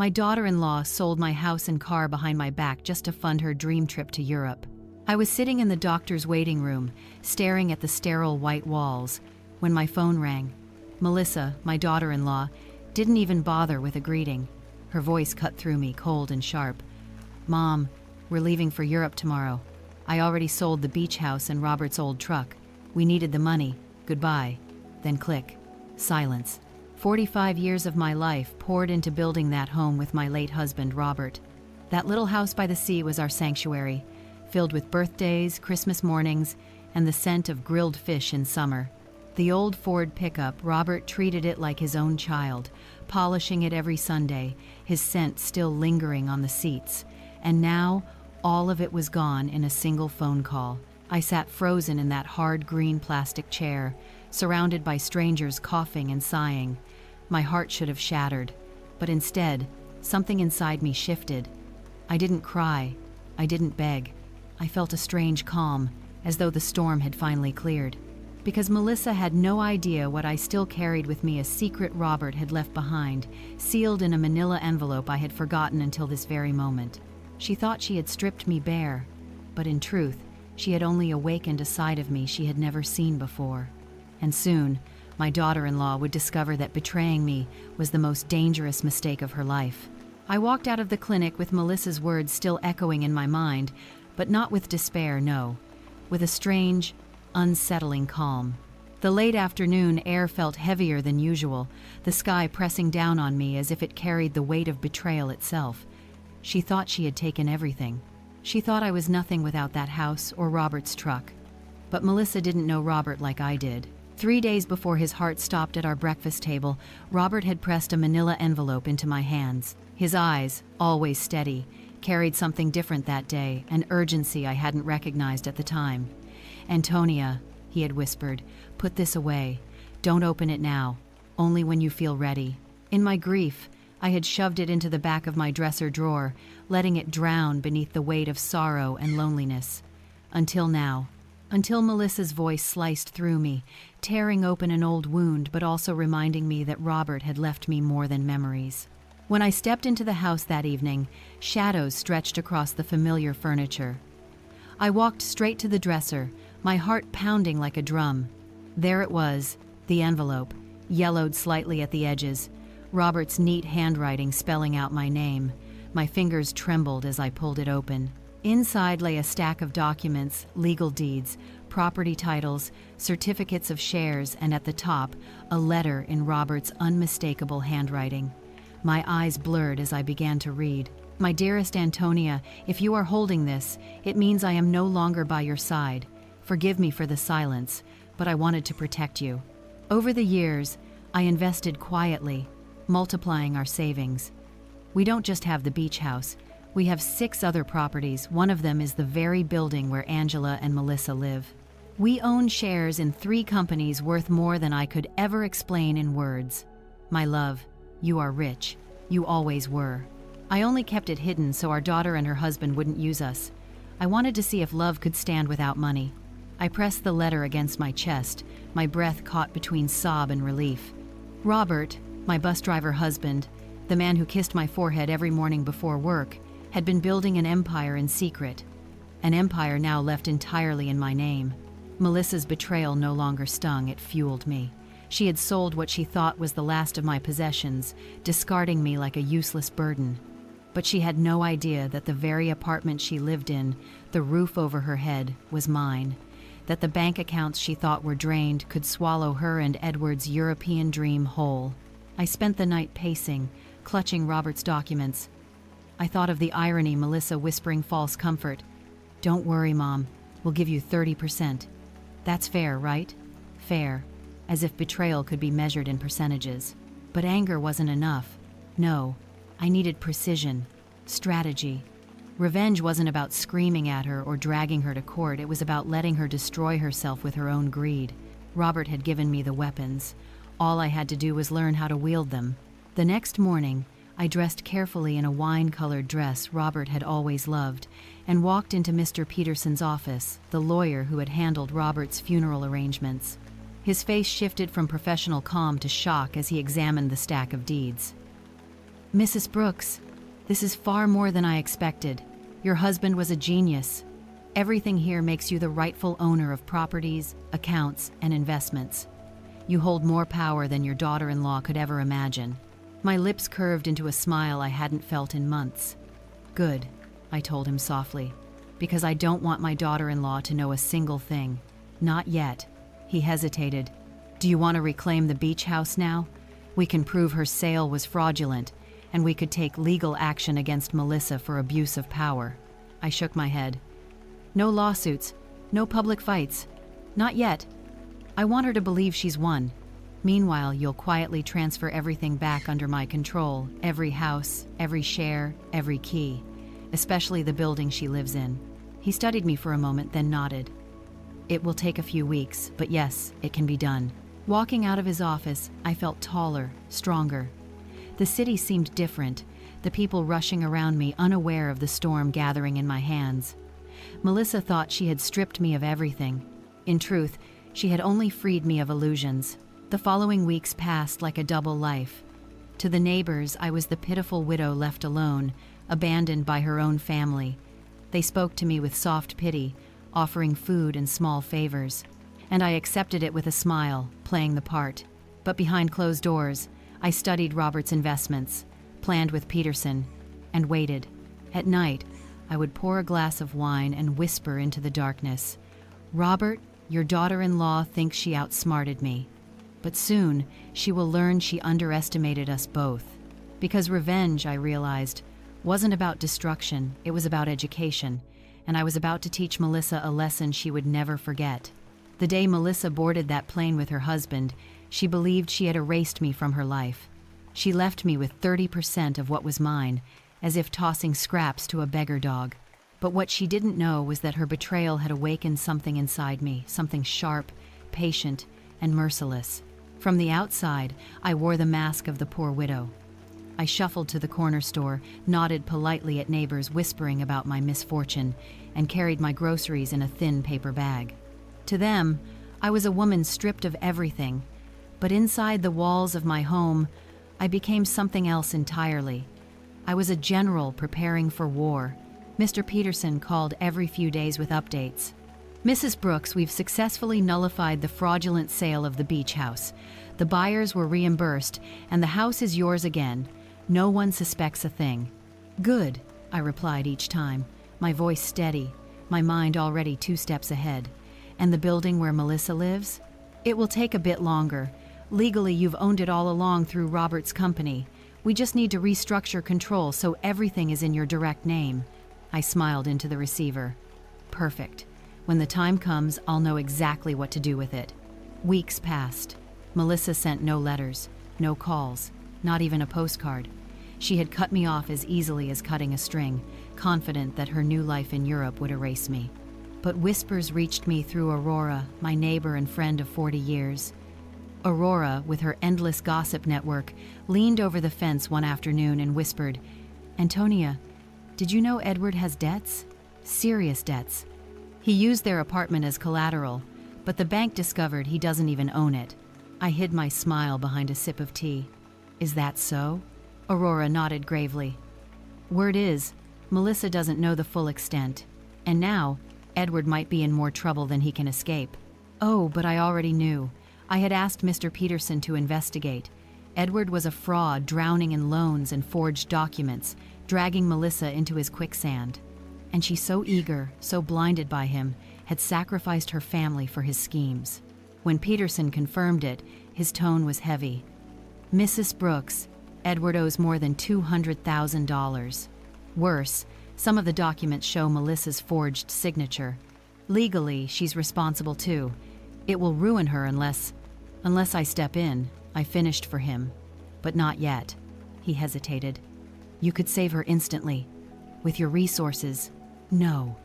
My daughter-in-law sold my house and car behind my back just to fund her dream trip to Europe. I was sitting in the doctor's waiting room, staring at the sterile white walls, when my phone rang. Melissa, my daughter-in-law, didn't even bother with a greeting. Her voice cut through me, cold and sharp. "Mom, we're leaving for Europe tomorrow. I already sold the beach house and Robert's old truck. We needed the money. Goodbye." Then click. Silence. 45 years of my life poured into building that home with my late husband, Robert. That little house by the sea was our sanctuary, filled with birthdays, Christmas mornings, and the scent of grilled fish in summer. The old Ford pickup, Robert treated it like his own child, polishing it every Sunday, his scent still lingering on the seats. And now, all of it was gone in a single phone call. I sat frozen in that hard green plastic chair, surrounded by strangers coughing and sighing. My heart should have shattered, but instead, something inside me shifted. I didn't cry. I didn't beg. I felt a strange calm, as though the storm had finally cleared. Because Melissa had no idea what I still carried with me, a secret Robert had left behind, sealed in a manila envelope I had forgotten until this very moment. She thought she had stripped me bare, but in truth, she had only awakened a side of me she had never seen before. And soon, my daughter-in-law would discover that betraying me was the most dangerous mistake of her life. I walked out of the clinic with Melissa's words still echoing in my mind, but not with despair, no, with a strange, unsettling calm. The late afternoon air felt heavier than usual, the sky pressing down on me as if it carried the weight of betrayal itself. She thought she had taken everything. She thought I was nothing without that house or Robert's truck. But Melissa didn't know Robert like I did. 3 days before his heart stopped at our breakfast table, Robert had pressed a manila envelope into my hands. His eyes, always steady, carried something different that day, an urgency I hadn't recognized at the time. "Antonia," he had whispered, "put this away. Don't open it now. Only when you feel ready." In my grief, I had shoved it into the back of my dresser drawer, letting it drown beneath the weight of sorrow and loneliness. Until now. Until Melissa's voice sliced through me, tearing open an old wound but also reminding me that Robert had left me more than memories. When I stepped into the house that evening, shadows stretched across the familiar furniture. I walked straight to the dresser, my heart pounding like a drum. There it was, the envelope, yellowed slightly at the edges, Robert's neat handwriting spelling out my name. My fingers trembled as I pulled it open. Inside lay a stack of documents, legal deeds, property titles, certificates of shares, and at the top, a letter in Robert's unmistakable handwriting. My eyes blurred as I began to read. "My dearest Antonia, if you are holding this, it means I am no longer by your side. Forgive me for the silence, but I wanted to protect you. Over the years, I invested quietly, multiplying our savings. We don't just have the beach house. We have 6 other properties. One of them is the very building where Angela and Melissa live. We own shares in 3 companies worth more than I could ever explain in words. My love, you are rich. You always were. I only kept it hidden so our daughter and her husband wouldn't use us. I wanted to see if love could stand without money." I pressed the letter against my chest, my breath caught between sob and relief. Robert, my bus driver husband, the man who kissed my forehead every morning before work, had been building an empire in secret. An empire now left entirely in my name. Melissa's betrayal no longer stung, it fueled me. She had sold what she thought was the last of my possessions, discarding me like a useless burden. But she had no idea that the very apartment she lived in, the roof over her head, was mine. That the bank accounts she thought were drained could swallow her and Edward's European dream whole. I spent the night pacing, clutching Robert's documents. I thought of the irony, Melissa whispering false comfort. "Don't worry, Mom. We'll give you 30%. That's fair, right? Fair. As if betrayal could be measured in percentages. But anger wasn't enough. No, I needed precision, strategy. Revenge wasn't about screaming at her or dragging her to court. It was about letting her destroy herself with her own greed. Robert had given me the weapons. All I had to do was learn how to wield them. The next morning, I dressed carefully in a wine-colored dress Robert had always loved and walked into Mr. Peterson's office, the lawyer who had handled Robert's funeral arrangements. His face shifted from professional calm to shock as he examined the stack of deeds. Mrs. Brooks, this is far more than I expected. Your husband was a genius. Everything here makes you the rightful owner of properties, accounts, and investments. You hold more power than your daughter-in-law could ever imagine. My lips curved into a smile I hadn't felt in months. Good, I told him softly, because I don't want my daughter-in-law to know a single thing. Not yet. He hesitated. Do you want to reclaim the beach house now? We can prove her sale was fraudulent, and we could take legal action against Melissa for abuse of power. I shook my head. No lawsuits, no public fights. Not yet. I want her to believe she's won. Meanwhile, you'll quietly transfer everything back under my control, every house, every share, every key, especially the building she lives in. He studied me for a moment, then nodded. It will take a few weeks, but yes, it can be done. Walking out of his office, I felt taller, stronger. The city seemed different, the people rushing around me unaware of the storm gathering in my hands. Melissa thought she had stripped me of everything. In truth, she had only freed me of illusions. The following weeks passed like a double life. To the neighbors, I was the pitiful widow left alone, abandoned by her own family. They spoke to me with soft pity, offering food and small favors. And I accepted it with a smile, playing the part. But behind closed doors, I studied Robert's investments, planned with Peterson, and waited. At night, I would pour a glass of wine and whisper into the darkness, "Robert, your daughter-in-law thinks she outsmarted me. But soon, she will learn she underestimated us both." Because revenge, I realized, wasn't about destruction, it was about education, and I was about to teach Melissa a lesson she would never forget. The day Melissa boarded that plane with her husband, she believed she had erased me from her life. She left me with 30% of what was mine, as if tossing scraps to a beggar dog. But what she didn't know was that her betrayal had awakened something inside me, something sharp, patient, and merciless. From the outside, I wore the mask of the poor widow. I shuffled to the corner store, nodded politely at neighbors whispering about my misfortune, and carried my groceries in a thin paper bag. To them, I was a woman stripped of everything, but inside the walls of my home, I became something else entirely. I was a general preparing for war. Mr. Peterson called every few days with updates. "Mrs. Brooks, we've successfully nullified the fraudulent sale of the beach house. The buyers were reimbursed, and the house is yours again. No one suspects a thing." "Good," I replied each time, my voice steady, my mind already 2 steps ahead. "And the building where Melissa lives? It will take a bit longer. Legally, you've owned it all along through Robert's company. We just need to restructure control so everything is in your direct name." I smiled into the receiver. "Perfect. When the time comes, I'll know exactly what to do with it." Weeks passed. Melissa sent no letters, no calls, not even a postcard. She had cut me off as easily as cutting a string, confident that her new life in Europe would erase me. But whispers reached me through Aurora, my neighbor and friend of 40 years. Aurora, with her endless gossip network, leaned over the fence one afternoon and whispered, "Antonia, did you know Edward has debts? Serious debts. He used their apartment as collateral, but the bank discovered he doesn't even own it." I hid my smile behind a sip of tea. "Is that so?" Aurora nodded gravely. "Word is, Melissa doesn't know the full extent, and now Edward might be in more trouble than he can escape." "Oh, but I already knew. I had asked Mr. Peterson to investigate. Edward was a fraud, drowning in loans and forged documents, dragging Melissa into his quicksand. And she, so eager, so blinded by him, had sacrificed her family for his schemes." When Peterson confirmed it, his tone was heavy. "Mrs. Brooks, Edward owes more than $200,000. Worse, some of the documents show Melissa's forged signature. Legally, she's responsible too. It will ruin her unless I step in." I finished for him. "But not yet." He hesitated. "You could save her instantly. With your resources." "No."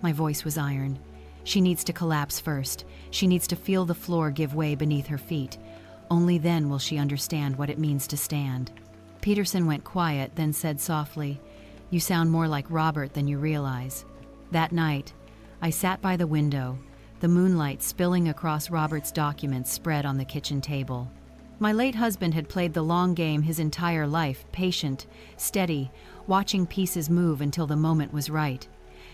My voice was iron. "She needs to collapse first. She needs to feel the floor give way beneath her feet. Only then will she understand what it means to stand." Peterson went quiet, then said softly, "You sound more like Robert than you realize." That night, I sat by the window, the moonlight spilling across Robert's documents spread on the kitchen table. My late husband had played the long game his entire life, patient, steady, watching pieces move until the moment was right.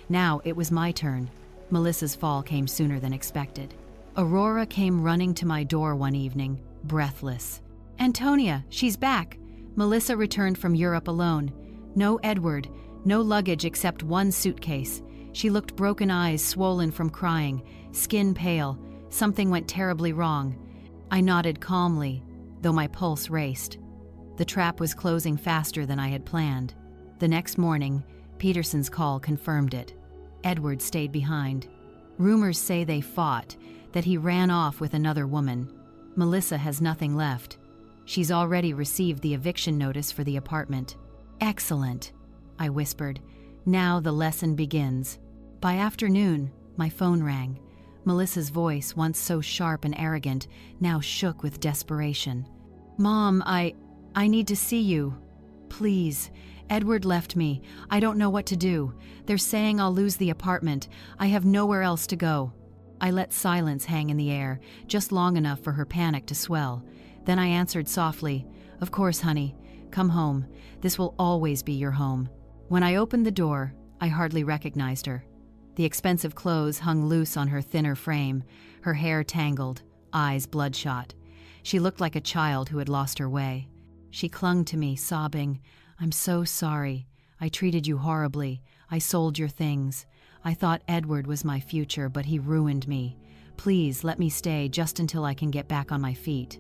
Now it was my turn. Melissa's fall came sooner than expected. Aurora came running to my door one evening, breathless. "Antonia, she's back!" Melissa returned from Europe alone. No Edward, no luggage except one suitcase. She looked broken, eyes swollen from crying, skin pale. Something went terribly wrong. I nodded calmly, though my pulse raced. The trap was closing faster than I had planned. The next morning, Peterson's call confirmed it. Edward stayed behind. Rumors say they fought, that he ran off with another woman. Melissa has nothing left. She's already received the eviction notice for the apartment. "Excellent," I whispered. "Now the lesson begins." By afternoon, my phone rang. Melissa's voice, once so sharp and arrogant, now shook with desperation. "Mom, I need to see you. Please. Edward left me. I don't know what to do. They're saying I'll lose the apartment. I have nowhere else to go." I let silence hang in the air, just long enough for her panic to swell. Then I answered softly, "Of course, honey. Come home. This will always be your home." When I opened the door, I hardly recognized her. The expensive clothes hung loose on her thinner frame, her hair tangled, eyes bloodshot. She looked like a child who had lost her way. She clung to me, sobbing, "I'm so sorry. I treated you horribly. I sold your things. I thought Edward was my future, but he ruined me. Please let me stay just until I can get back on my feet."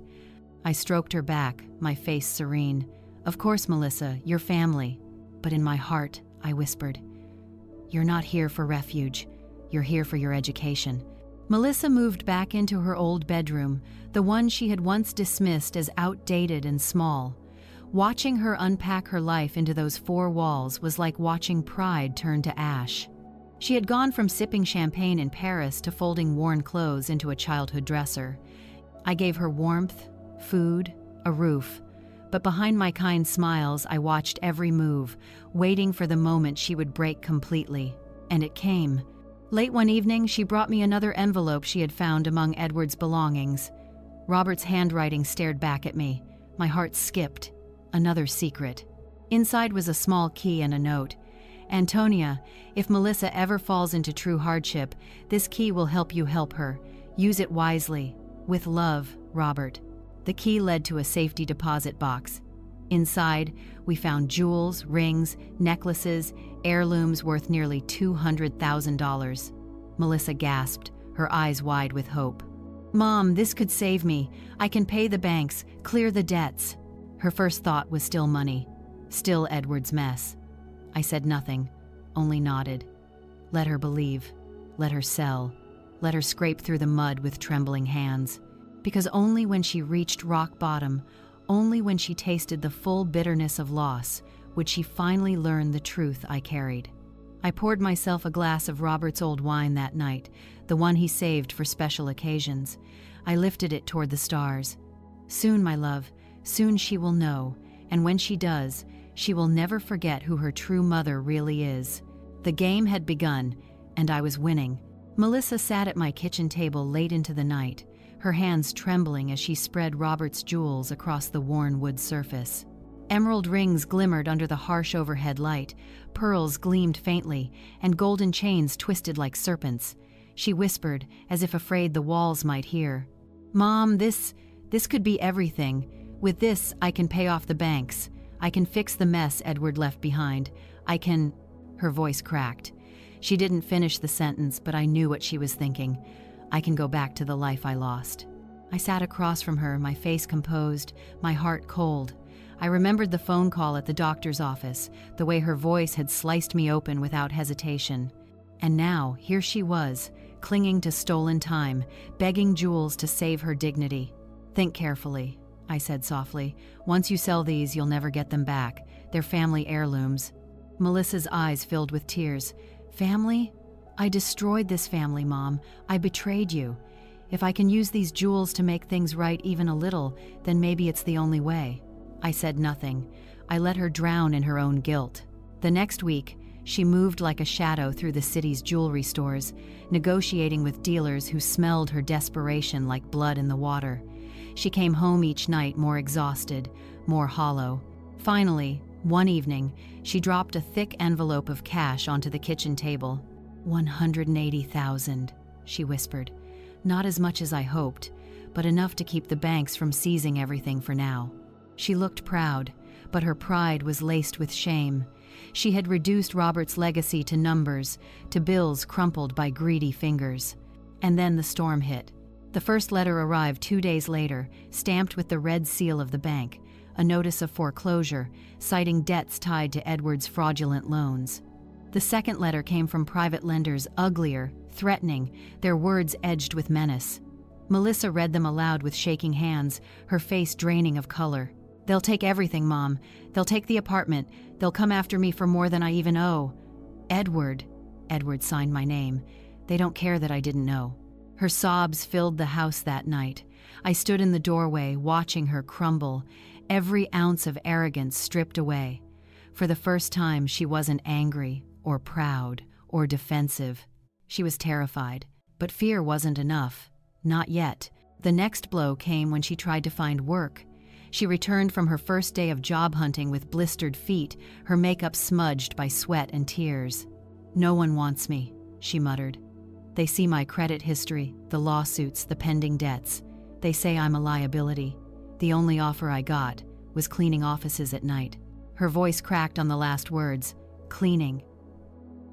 I stroked her back, my face serene. "Of course, Melissa, your family." But in my heart, I whispered, "You're not here for refuge. You're here for your education." Melissa moved back into her old bedroom, the one she had once dismissed as outdated and small. Watching her unpack her life into those four walls was like watching pride turn to ash. She had gone from sipping champagne in Paris to folding worn clothes into a childhood dresser. I gave her warmth, food, a roof. But behind my kind smiles, I watched every move, waiting for the moment she would break completely. And it came. Late one evening, she brought me another envelope she had found among Edward's belongings. Robert's handwriting stared back at me. My heart skipped. Another secret. Inside was a small key and a note. "Antonia, if Melissa ever falls into true hardship, this key will help you help her. Use it wisely. With love, Robert." The key led to a safety deposit box. Inside, we found jewels, rings, necklaces, heirlooms worth nearly $200,000. Melissa gasped, her eyes wide with hope. "Mom, this could save me. I can pay the banks, clear the debts." Her first thought was still money, still Edward's mess. I said nothing, only nodded. Let her believe. Let her sell. Let her scrape through the mud with trembling hands. Because only when she reached rock bottom, only when she tasted the full bitterness of loss, would she finally learn the truth I carried. I poured myself a glass of Robert's old wine that night, the one he saved for special occasions. I lifted it toward the stars. "Soon, my love, soon she will know, and when she does, she will never forget who her true mother really is." The game had begun, and I was winning. Melissa sat at my kitchen table late into the night, her hands trembling as she spread Robert's jewels across the worn wood surface. Emerald rings glimmered under the harsh overhead light, pearls gleamed faintly, and golden chains twisted like serpents. She whispered, as if afraid the walls might hear, "Mom, this could be everything. With this, I can pay off the banks. I can fix the mess Edward left behind. I can—" Her voice cracked. She didn't finish the sentence, but I knew what she was thinking. "I can go back to the life I lost." I sat across from her, my face composed, my heart cold. I remembered the phone call at the doctor's office, the way her voice had sliced me open without hesitation. And now, here she was, clinging to stolen time, begging Jules to save her dignity. "Think carefully," I said softly. "Once you sell these, you'll never get them back. They're family heirlooms." Melissa's eyes filled with tears. "Family? I destroyed this family, Mom. I betrayed you. If I can use these jewels to make things right even a little, then maybe it's the only way." I said nothing. I let her drown in her own guilt. The next week, she moved like a shadow through the city's jewelry stores, negotiating with dealers who smelled her desperation like blood in the water. She came home each night more exhausted, more hollow. Finally, one evening, she dropped a thick envelope of cash onto the kitchen table. $180,000, she whispered. Not as much as I hoped, but enough to keep the banks from seizing everything for now. She looked proud, but her pride was laced with shame. She had reduced Robert's legacy to numbers, to bills crumpled by greedy fingers. And then the storm hit. The first letter arrived 2 days later, stamped with the red seal of the bank, a notice of foreclosure, citing debts tied to Edward's fraudulent loans. The second letter came from private lenders, uglier, threatening, their words edged with menace. Melissa read them aloud with shaking hands, her face draining of color. "They'll take everything, Mom. They'll take the apartment. They'll come after me for more than I even owe." Edward signed my name. They don't care that I didn't know. Her sobs filled the house that night. I stood in the doorway, watching her crumble, every ounce of arrogance stripped away. For the first time, she wasn't angry, or proud, or defensive. She was terrified. But fear wasn't enough. Not yet. The next blow came when she tried to find work. She returned from her first day of job hunting with blistered feet, her makeup smudged by sweat and tears. "No one wants me," she muttered. "They see my credit history, the lawsuits, the pending debts. They say I'm a liability. The only offer I got was cleaning offices at night." Her voice cracked on the last words. Cleaning.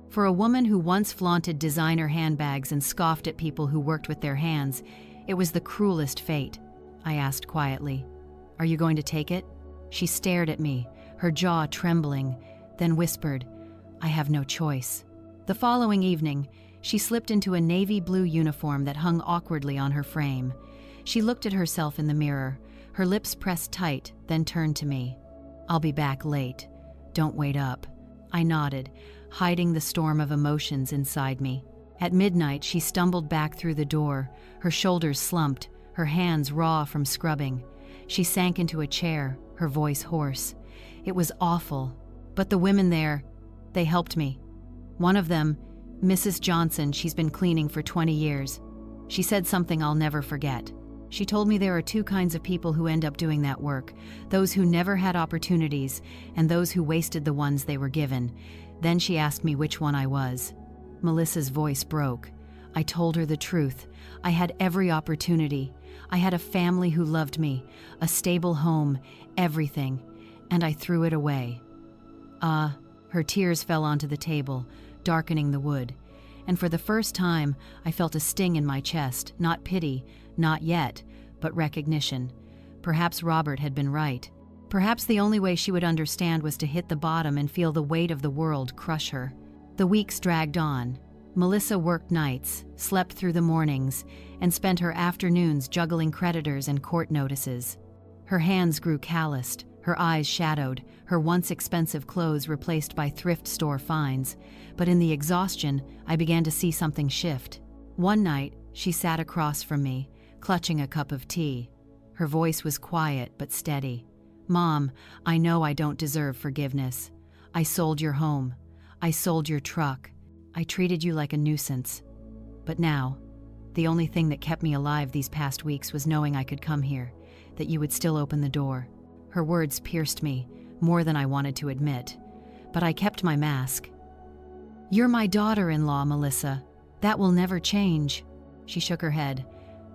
For a woman who once flaunted designer handbags and scoffed at people who worked with their hands, it was the cruelest fate. I asked quietly, "Are you going to take it?" She stared at me, her jaw trembling, then whispered, "I have no choice." The following evening, she slipped into a navy blue uniform that hung awkwardly on her frame. She looked at herself in the mirror, her lips pressed tight, then turned to me. "I'll be back late. Don't wait up." I nodded, hiding the storm of emotions inside me. At midnight, she stumbled back through the door, her shoulders slumped, her hands raw from scrubbing. She sank into a chair, her voice hoarse. It was awful. But the women there, they helped me. One of them, Mrs. Johnson, she's been cleaning for 20 years. She said something I'll never forget. She told me there are two kinds of people who end up doing that work, those who never had opportunities and those who wasted the ones they were given. Then she asked me which one I was. Melissa's voice broke. I told her the truth. I had every opportunity. I had a family who loved me, a stable home, everything, and I threw it away. Her tears fell onto the table, darkening the wood. And for the first time, I felt a sting in my chest, not pity, not yet, but recognition. Perhaps Robert had been right. Perhaps the only way she would understand was to hit the bottom and feel the weight of the world crush her. The weeks dragged on. Melissa worked nights, slept through the mornings, and spent her afternoons juggling creditors and court notices. Her hands grew calloused, her eyes shadowed, her once expensive clothes replaced by thrift store finds. But in the exhaustion, I began to see something shift. One night, she sat across from me, clutching a cup of tea. Her voice was quiet but steady. "Mom, I know I don't deserve forgiveness. I sold your home. I sold your truck. I treated you like a nuisance. But now, the only thing that kept me alive these past weeks was knowing I could come here, that you would still open the door." Her words pierced me, more than I wanted to admit. But I kept my mask. "You're my daughter-in-law, Melissa. That will never change." She shook her head.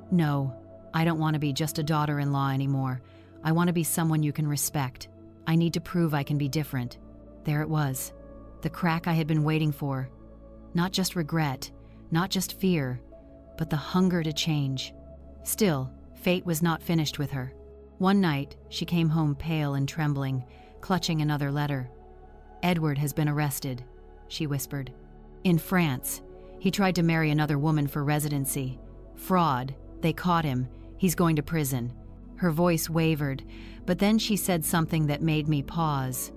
"No, I don't want to be just a daughter-in-law anymore. I want to be someone you can respect. I need to prove I can be different." There it was, the crack I had been waiting for. Not just regret, not just fear, but the hunger to change. Still, fate was not finished with her. One night, she came home pale and trembling, clutching another letter. "Edward has been arrested," she whispered. "In France. He tried to marry another woman for residency. Fraud. They caught him. He's going to prison." Her voice wavered, but then she said something that made me pause.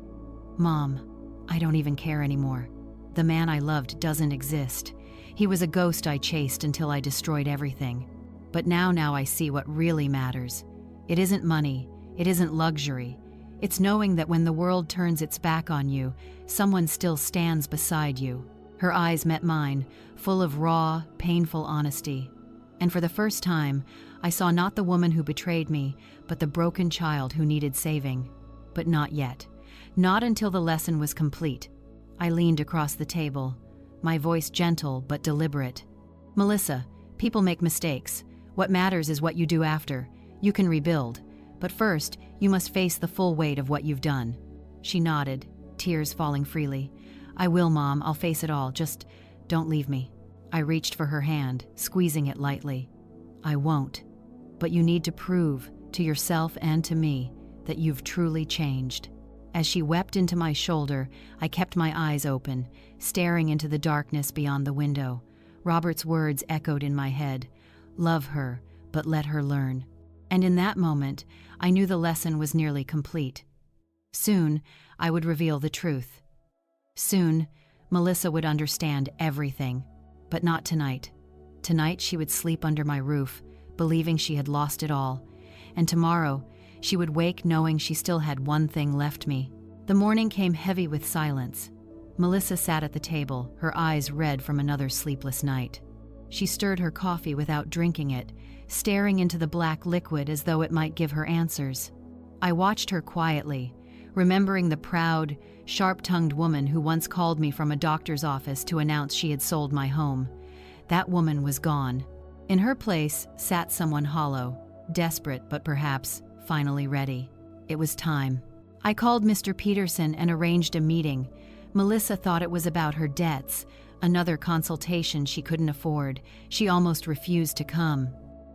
"Mom, I don't even care anymore. The man I loved doesn't exist. He was a ghost I chased until I destroyed everything. But now I see what really matters. It isn't money. It isn't luxury. It's knowing that when the world turns its back on you, someone still stands beside you." Her eyes met mine, full of raw, painful honesty. And for the first time, I saw not the woman who betrayed me, but the broken child who needed saving. But not yet. Not until the lesson was complete. I leaned across the table, my voice gentle but deliberate. Melissa, people make mistakes. What matters is what you do after. You can rebuild. But first, you must face the full weight of what you've done. She nodded, tears falling freely. I will, Mom. I'll face it all. Just don't leave me. I reached for her hand, squeezing it lightly. I won't. But you need to prove, to yourself and to me, that you've truly changed. As she wept into my shoulder, I kept my eyes open, staring into the darkness beyond the window. Robert's words echoed in my head. Love her, but let her learn. And in that moment, I knew the lesson was nearly complete. Soon, I would reveal the truth. Soon, Melissa would understand everything. But not tonight. Tonight, she would sleep under my roof, believing she had lost it all. And tomorrow, she would wake knowing she still had one thing left me. The morning came heavy with silence. Melissa sat at the table, her eyes red from another sleepless night. She stirred her coffee without drinking it, staring into the black liquid as though it might give her answers. I watched her quietly, remembering the proud, sharp-tongued woman who once called me from a doctor's office to announce she had sold my home. That woman was gone. In her place sat someone hollow, desperate but perhaps finally ready. It was time. I called Mr. Peterson and arranged a meeting. Melissa thought it was about her debts, another consultation she couldn't afford. She almost refused to come.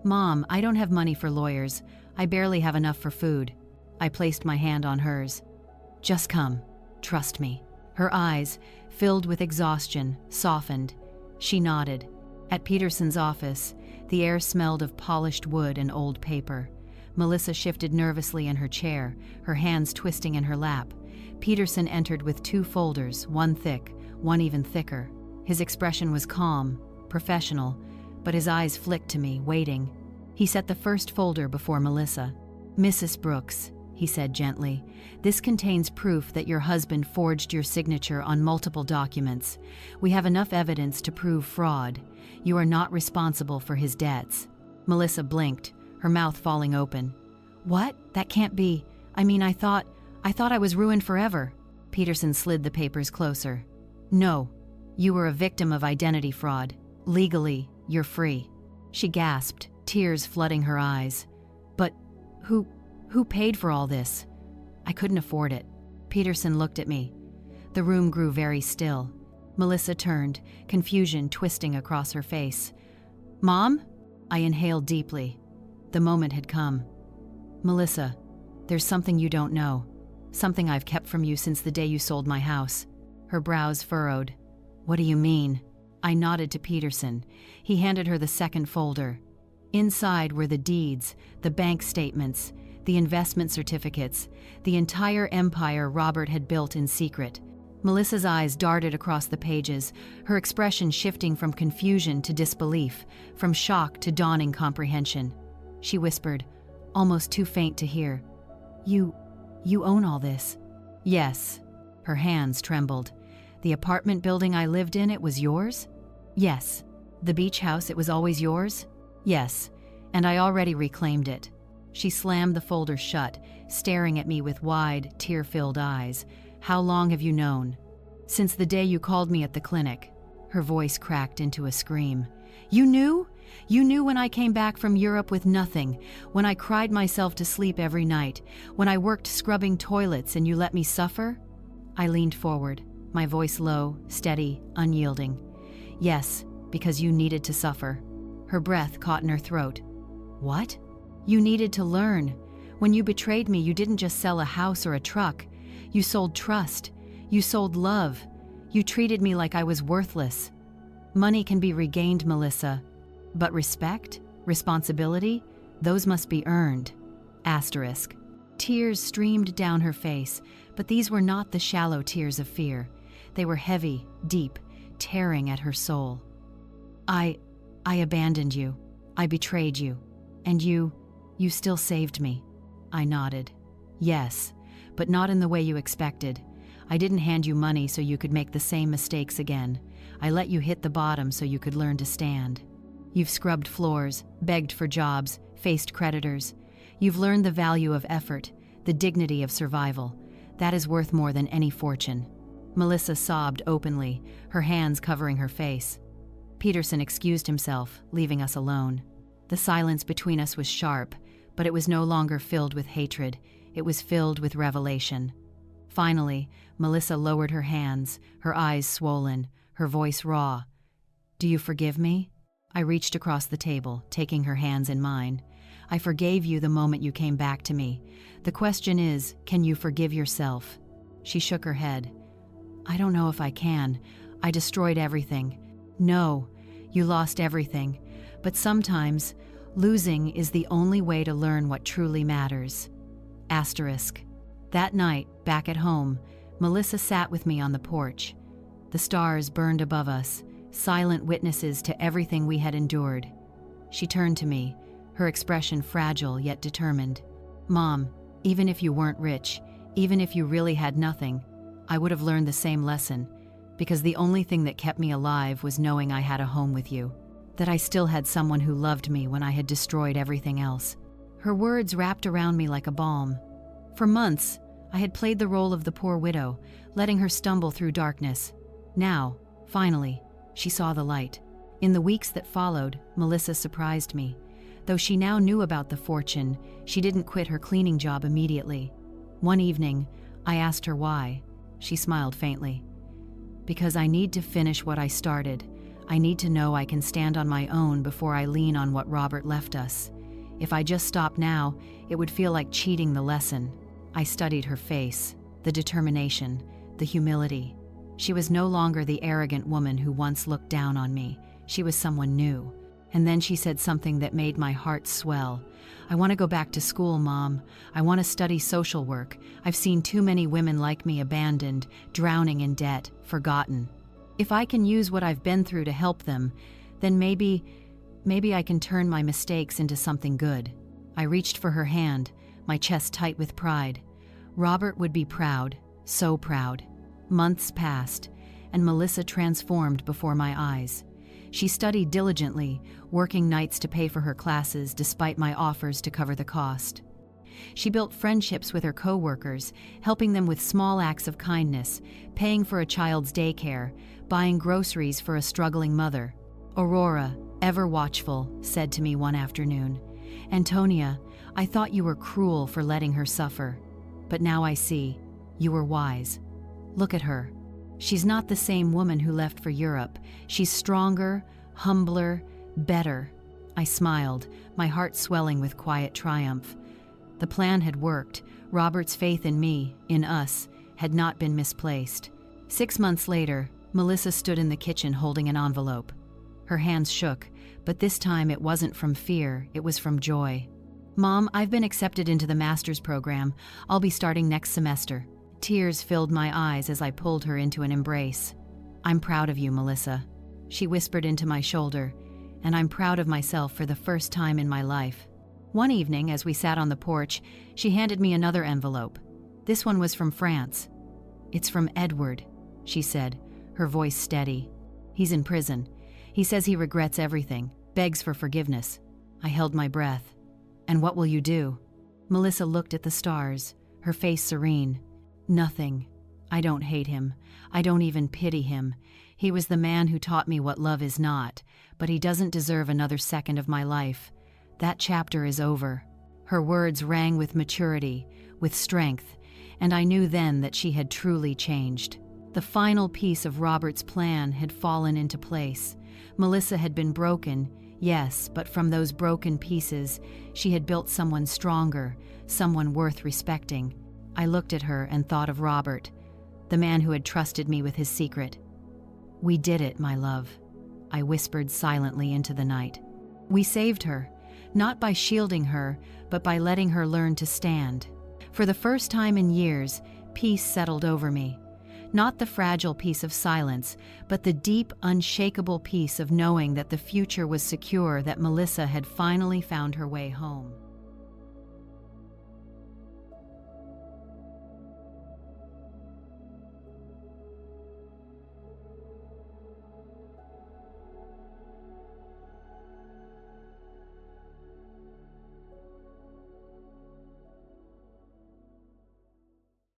Mom, I don't have money for lawyers. I barely have enough for food. I placed my hand on hers. Just come. Trust me. Her eyes, filled with exhaustion, softened. She nodded. At Peterson's office, the air smelled of polished wood and old paper. Melissa shifted nervously in her chair, her hands twisting in her lap. Peterson entered with 2 folders, one thick, one even thicker. His expression was calm, professional, but his eyes flicked to me, waiting. He set the first folder before Melissa. Mrs. Brooks, he said gently, this contains proof that your husband forged your signature on multiple documents. We have enough evidence to prove fraud. You are not responsible for his debts. Melissa blinked, her mouth falling open. What? That can't be. I thought I was ruined forever. Peterson slid the papers closer. No, you were a victim of identity fraud. Legally, you're free. She gasped, tears flooding her eyes. But who paid for all this? I couldn't afford it. Peterson looked at me. The room grew very still. Melissa turned, confusion twisting across her face. Mom? I inhaled deeply. The moment had come. Melissa, there's something you don't know. Something I've kept from you since the day you sold my house. Her brows furrowed. What do you mean? I nodded to Peterson. He handed her the second folder. Inside were the deeds, the bank statements, the investment certificates, the entire empire Robert had built in secret. Melissa's eyes darted across the pages, her expression shifting from confusion to disbelief, from shock to dawning comprehension. She whispered, almost too faint to hear, You own all this?" "Yes." Her hands trembled. "The apartment building I lived in, it was yours?" "Yes." "The beach house, it was always yours?" "Yes. And I already reclaimed it." She slammed the folder shut, staring at me with wide, tear-filled eyes. "How long have you known?" "Since the day you called me at the clinic." Her voice cracked into a scream. "You knew? You knew when I came back from Europe with nothing, when I cried myself to sleep every night, when I worked scrubbing toilets and you let me suffer?" I leaned forward, my voice low, steady, unyielding. "Yes, because you needed to suffer." Her breath caught in her throat. "What?" "You needed to learn. When you betrayed me, you didn't just sell a house or a truck. You sold trust. You sold love. You treated me like I was worthless. Money can be regained, Melissa. But respect, responsibility, those must be earned. Asterisk. Tears streamed down her face, but these were not the shallow tears of fear. They were heavy, deep, tearing at her soul. I abandoned you. I betrayed you. And you still saved me." I nodded. "Yes, but not in the way you expected. I didn't hand you money so you could make the same mistakes again. I let you hit the bottom so you could learn to stand. You've scrubbed floors, begged for jobs, faced creditors. You've learned the value of effort, the dignity of survival. That is worth more than any fortune." Melissa sobbed openly, her hands covering her face. Peterson excused himself, leaving us alone. The silence between us was sharp, but it was no longer filled with hatred. It was filled with revelation. Finally, Melissa lowered her hands, her eyes swollen, her voice raw. "Do you forgive me?" I reached across the table, taking her hands in mine. "I forgave you the moment you came back to me. The question is, can you forgive yourself?" She shook her head. "I don't know if I can. I destroyed everything." "No, you lost everything. But sometimes, losing is the only way to learn what truly matters." Asterisk. That night, back at home, Melissa sat with me on the porch. The stars burned above us, silent witnesses to everything we had endured. She turned to me, her expression fragile yet determined. "Mom, even if you weren't rich, even if you really had nothing, I would have learned the same lesson, because the only thing that kept me alive was knowing I had a home with you, that I still had someone who loved me when I had destroyed everything else." Her words wrapped around me like a balm. For months, I had played the role of the poor widow, letting her stumble through darkness. Now, finally, she saw the light. In the weeks that followed, Melissa surprised me. Though she now knew about the fortune, she didn't quit her cleaning job immediately. One evening, I asked her why. She smiled faintly. "Because I need to finish what I started. I need to know I can stand on my own before I lean on what Robert left us. If I just stop now, it would feel like cheating the lesson." I studied her face, the determination, the humility. She was no longer the arrogant woman who once looked down on me. She was someone new. And then she said something that made my heart swell. "I want to go back to school, Mom. I want to study social work. I've seen too many women like me abandoned, drowning in debt, forgotten. If I can use what I've been through to help them, then maybe I can turn my mistakes into something good." I reached for her hand, my chest tight with pride. Robert would be proud, so proud. Months passed, and Melissa transformed before my eyes. She studied diligently, working nights to pay for her classes despite my offers to cover the cost. She built friendships with her co-workers, helping them with small acts of kindness, paying for a child's daycare, buying groceries for a struggling mother. Aurora, ever watchful, said to me one afternoon, "Antonia, I thought you were cruel for letting her suffer. But now I see, you were wise. Look at her. She's not the same woman who left for Europe. She's stronger, humbler, better." I smiled, my heart swelling with quiet triumph. The plan had worked. Robert's faith in me, in us, had not been misplaced. 6 months later, Melissa stood in the kitchen holding an envelope. Her hands shook, but this time it wasn't from fear, it was from joy. "Mom, I've been accepted into the master's program. I'll be starting next semester." Tears filled my eyes as I pulled her into an embrace. "I'm proud of you, Melissa," she whispered into my shoulder, "and I'm proud of myself for the first time in my life." One evening, as we sat on the porch, she handed me another envelope. This one was from France. "It's from Edward," she said, her voice steady. "He's in prison. He says he regrets everything, begs for forgiveness." I held my breath. "And what will you do?" Melissa looked at the stars, her face serene. "Nothing. I don't hate him. I don't even pity him. He was the man who taught me what love is not, but he doesn't deserve another second of my life. That chapter is over." Her words rang with maturity, with strength, and I knew then that she had truly changed. The final piece of Robert's plan had fallen into place. Melissa had been broken, yes, but from those broken pieces, she had built someone stronger, someone worth respecting. I looked at her and thought of Robert, the man who had trusted me with his secret. "We did it, my love," I whispered silently into the night. "We saved her, not by shielding her, but by letting her learn to stand." For the first time in years, peace settled over me. Not the fragile peace of silence, but the deep, unshakable peace of knowing that the future was secure, that Melissa had finally found her way home.